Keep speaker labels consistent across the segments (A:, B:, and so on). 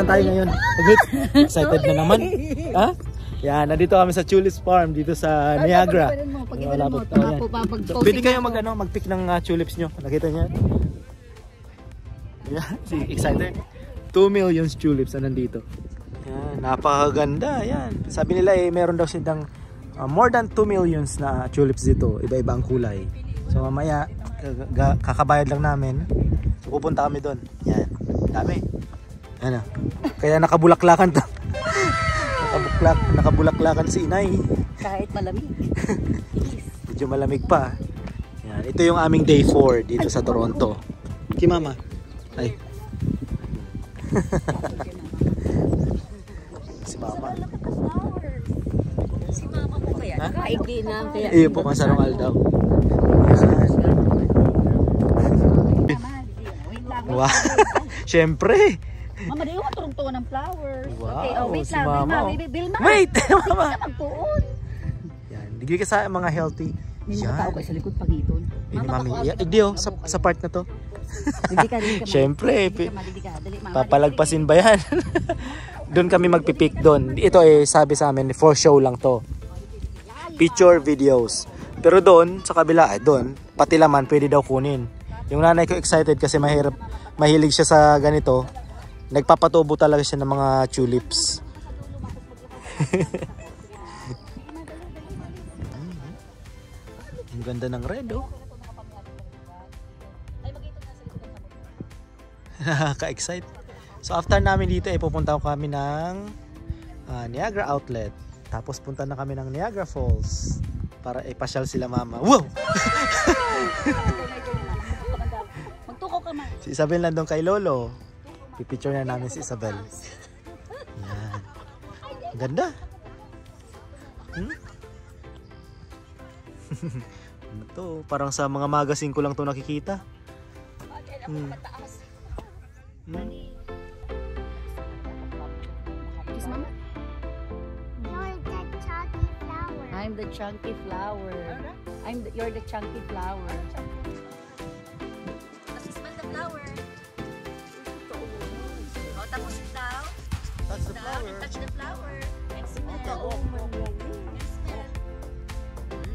A: naman tayo ngayon? Excited na naman? Ha? Yan, nandito kami sa tulips farm dito sa Niagara. Pwede kayo mag-pick ng tulips nyo. Nakita niyo? Yan, excited. 2 million tulips na nandito. Yan, napakaganda. Yan. Sabi nila meron daw silang more than 2 millions na tulips dito. Iba-iba ang kulay. So mamaya kakabayad lang namin. So pupunta kami doon. Yan. Dami. Yan. Kaya nakabulaklakan to. Nakabulaklakan si inay.
B: Kahit malamig.
A: Medyo malamig pa. Yan. Ito yung aming day 4 dito sa Toronto. Kay mama. Ay. Si mama.
B: Si mama po kaya. Kaigli na.
A: Iyo po masarong daw. Wow. Siyempre.
B: Mama, di ko turong-tungan ng flowers.
A: Wow,
B: okay, wait
A: si
B: lang.
A: mama.
B: Vilma.
A: Wait, mama.
B: Hindi ka magtuon.
A: Yan, digay ka sa mga healthy.
B: Hindi mo tao kayo sa likod pagiton.
A: Mami, hindi sa part na to.
B: Dili ka.
A: Siyempre, papalagpasin ba yan? Doon kami magpipik doon. Ito sabi sa amin, for show lang to. Picture videos. Pero doon, sa kabila, doon, pati laman pwede daw kunin. Yung nanay ko excited kasi mahilig siya sa ganito. Nagpapatubo talaga siya ng mga tulips. Ang ganda ng red, oh. Nakaka-excite. So after namin dito, pupunta kami ng Niagara Outlet. Tapos punta na kami ng Niagara Falls para ipasyal sila mama. Wow!
B: Magtuko ka man.
A: Si Isabel nandun kay Lolo. Pipicture na namin si Isabel. Yan. Ganda. Ano to? Parang sa mga magazine ko lang to nakikita.
B: I'm the chunky flower. You're the chunky flower. Smell the flower. Tapos itaw.
A: Touch the flower.
B: Touch the flower. And smell. And smell.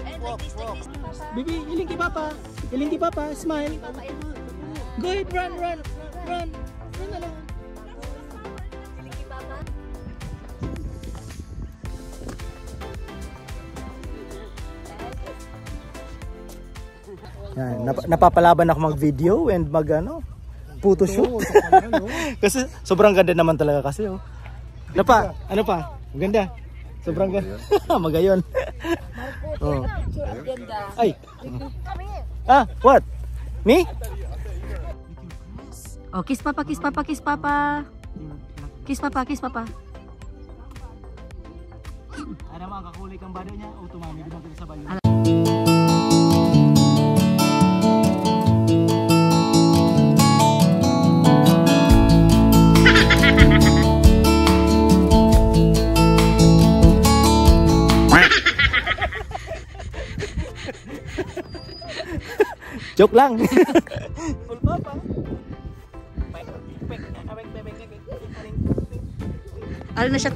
B: And like this, Papa.
A: Baby, iling kay Papa. Iling kay Papa. Smile. Go ahead, run. Run na lang.
B: Iling kay Papa.
A: Yan, napapalaban ako mag-video and photo shoot. Kasi sobrang ganda naman talaga kasi, oh. Ano pa? Maganda. Sobrang ganda. Magayon. Oh. Ay. What? Me?
B: Oh, kiss Papa, kiss Papa, kiss Papa. Kiss Papa, kiss Papa.
A: Ano mo, kakulik ang bado niya? O tumami, di ba kita sa bayo? Joke lang. Full Papa.
B: Ano na siya?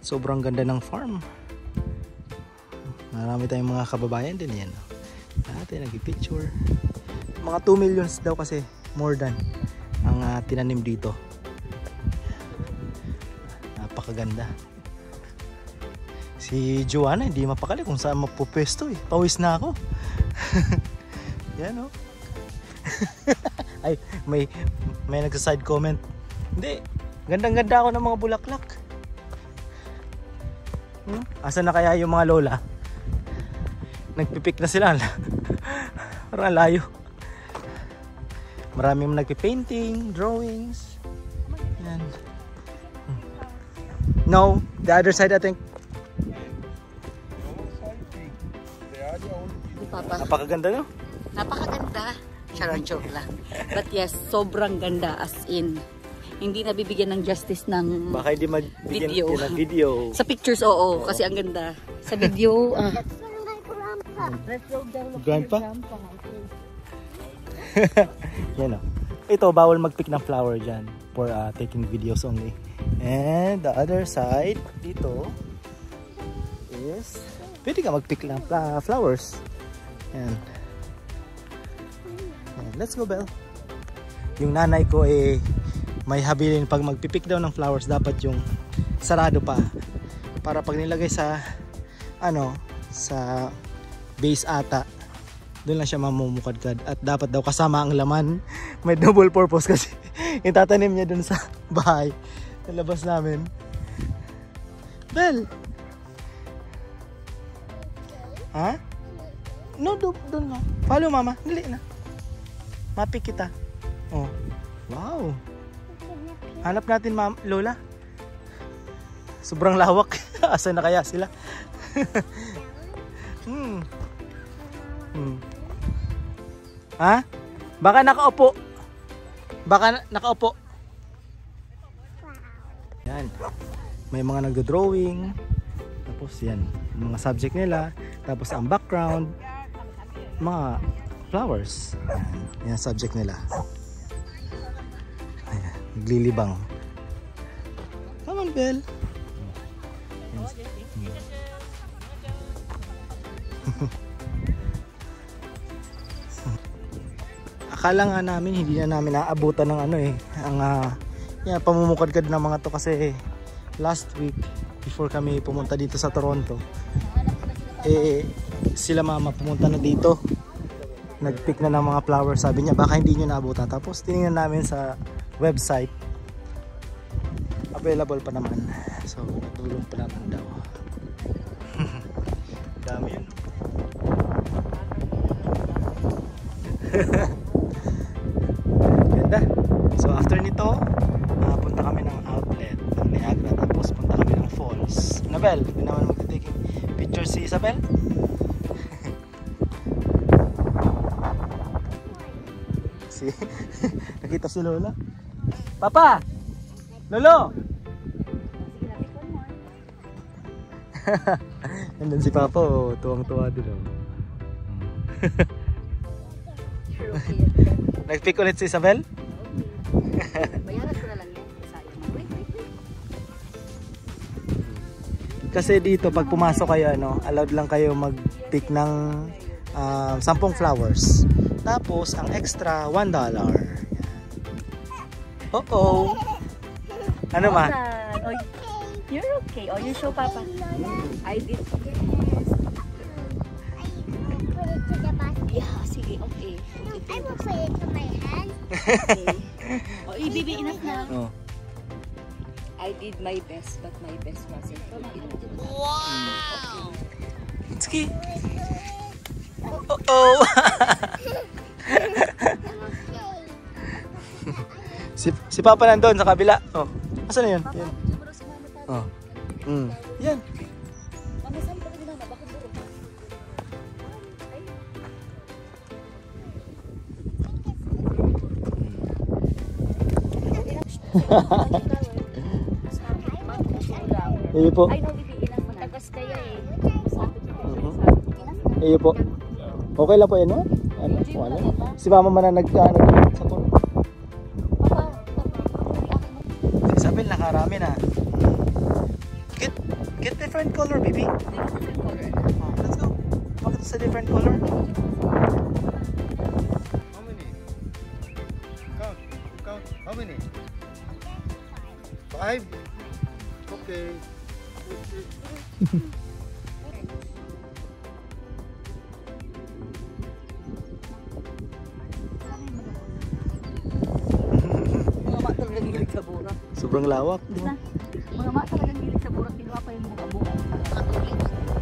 A: Sobrang ganda ng farm. Marami tayong mga kababayan din yan. Ate, nag-picture. Mga 2 millions daw kasi, more than ang tinanim dito. Napakaganda. Si Joanna hindi mapakali kung saan mapupwesto, pawis na ako. Yan, oh. Ay, may nagsa-side comment. Hindi, gandang-ganda ako ng mga bulaklak. Asan na kaya yung mga lola? Nagpipik na sila. Parang layo. Maraming nagpipainting, drawings. Yan. No, the other side I think.
B: Papa.
A: Napakaganda, no?
B: Napakaganda. Charot, joke lang. But yes, sobrang ganda as in. Hindi nabibigyan ng justice ng
A: baka hindi
B: video.
A: Ng video.
B: Sa pictures, oo. Kasi ang ganda. Sa video,
A: Grandpa? Yan, oh. Ito, bawal mag-pick ng flower dyan. for taking videos only. And the other side dito is pwede ka mag-pick ng flowers. And let's go, Belle. Yung nanay ko may habilin pag magpipick daw ng flowers dapat yung sarado pa para pag nilagay sa sa base ata doon lang siya mamumukadkad at dapat daw kasama ang laman. May double purpose kasi itatanim niya doon sa bahay sa labas namin. Belle, ha? No, doon na. Follow mama, dali na. Mapik kita. Oh, wow. Hanap natin Lola. Sobrang lawak. Asa na kaya sila? Ha? Baka nakaupo. Yan. May mga nagdo-drawing. Tapos yan, mga subject nila. Tapos ang background, mga flowers. Yan subject nila. Ayan, naglilibang. Come on, Belle. Akala nga namin hindi na namin naabutan ng pamumukadkad ng mga to kasi last week before kami pumunta dito sa Toronto sila mama pumunta na dito, nagpick na ng mga flowers. Sabi niya baka hindi nyo naabutan, tapos tinignan namin sa website available pa naman, so natulog pa naman daw. Dami yun. Ganda. So after nito punta kami ng outlet ng Niagara, tapos punta kami ng falls. Nabel, hindi naman magtitaking picture si Isabel. Nakita si Lola. Papa! Lolo! Nandun si Papa, tuwang-tuwa din. Nag-pick ulit si Isabel?
B: Bayaran ko na lang yan. Wait.
A: Kasi dito pag pumasok kayo allowed lang kayo mag-pick ng 10 flowers. Tapos ang extra $1. Oh. Ano ma?
B: Oh, you're okay. Oh, you show Papa. I did. Yeah, sige, okay.
C: I will put it to my hand.
B: Okay. Oh, baby, enough na.
A: Oh.
B: I did my best, but my best wasn't good enough.
C: Wow!
A: Sige. Oh. si Papa nandun sa kabila. Oh. Asan na yun? Yan. Oh. Yan. Iyo po.
B: Ay, no, bibi, enough mo na. Tagas kaya
A: Iyo po. Okay lang po yan, no? Ano? Wala. Si Mama man na nagkaano sa po. Si Isabel nakarami na. Get different color, baby. Let's go. Bakit sa different color?
D: How many? Count. How many? 5? Okay.
B: Mga mak talagang gilig sa burak.
A: Sobrang lawak.
B: Diba? Mga mak talagang gilig sa burak. Kinuha pa yung buka-buka.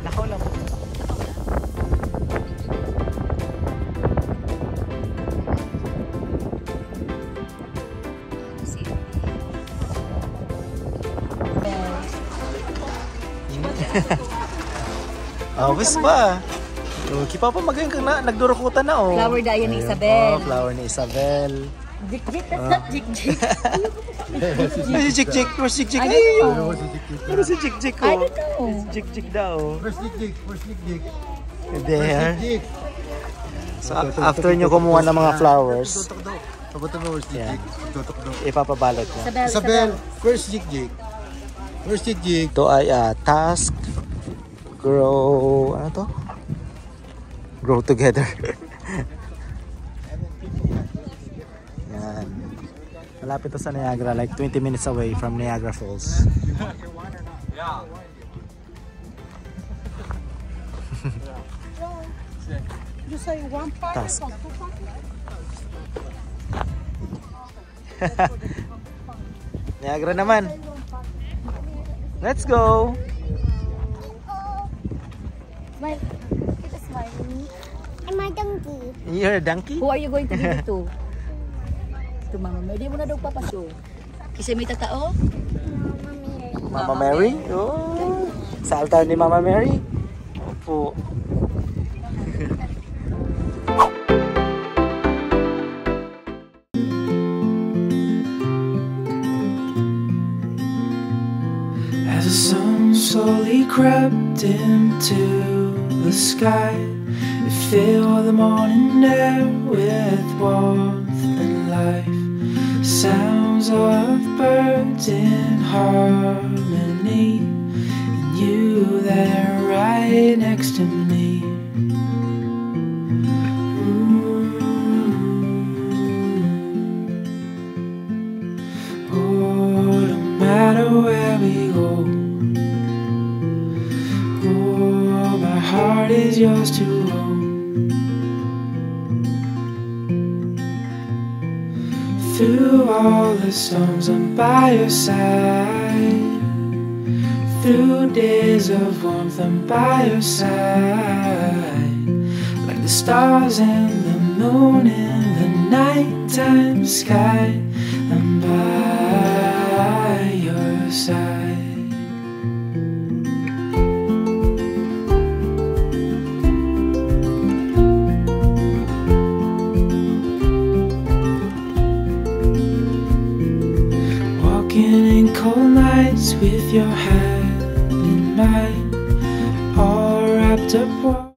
A: Lakaw lang po. Awis pa. Kipa pa magayon kang nagdurukutan na oh.
B: Flower daya ni Isabel.
A: Oh, flower ni Isabel.
B: Jik-jik, that's not jik-jik.
A: Si Jik-Jik, where's Jik-Jik?
B: I
A: Ay,
B: don't know.
A: ano si Jik-Jik
B: I
A: oh?
B: don't know.
A: Jik-Jik daw.
D: Where's Nick?
A: There. So after nyo kumuha ng mga flowers,
D: Papunta mo, where's
A: Yeah.
D: Jig? Tutok daw.
A: Ipapabalot niya.
D: Isabel, where's Jig? Where's Jig?
A: Ito ay task, grow, ano to? Grow together. Yan. Malapit to sa Niagara, like 20 minutes away from Niagara Falls. Task. Niagara naman. Let's go.
C: Smile. Kita smile. I'm a donkey.
A: You're a donkey?
B: Who are you going to give it to? To Mama Mary. Di mo na daw papasyo. Kasi may tatao?
C: Mama Mary.
A: Mama Mary? Oh. Sa altar ni Mama Mary? Opo.
E: As the sun slowly crept into the sky, it filled the morning air with warmth and life. Sounds of birds in harmony, and you there right next to me. Oh, no matter where we go, oh, my heart is yours to own. Through all the storms, I'm by your side. Through days of warmth, I'm by your side. Like the stars and the moon in the nighttime sky, I'm by your side. Walking in cold nights with your hand in mine, all wrapped up warm.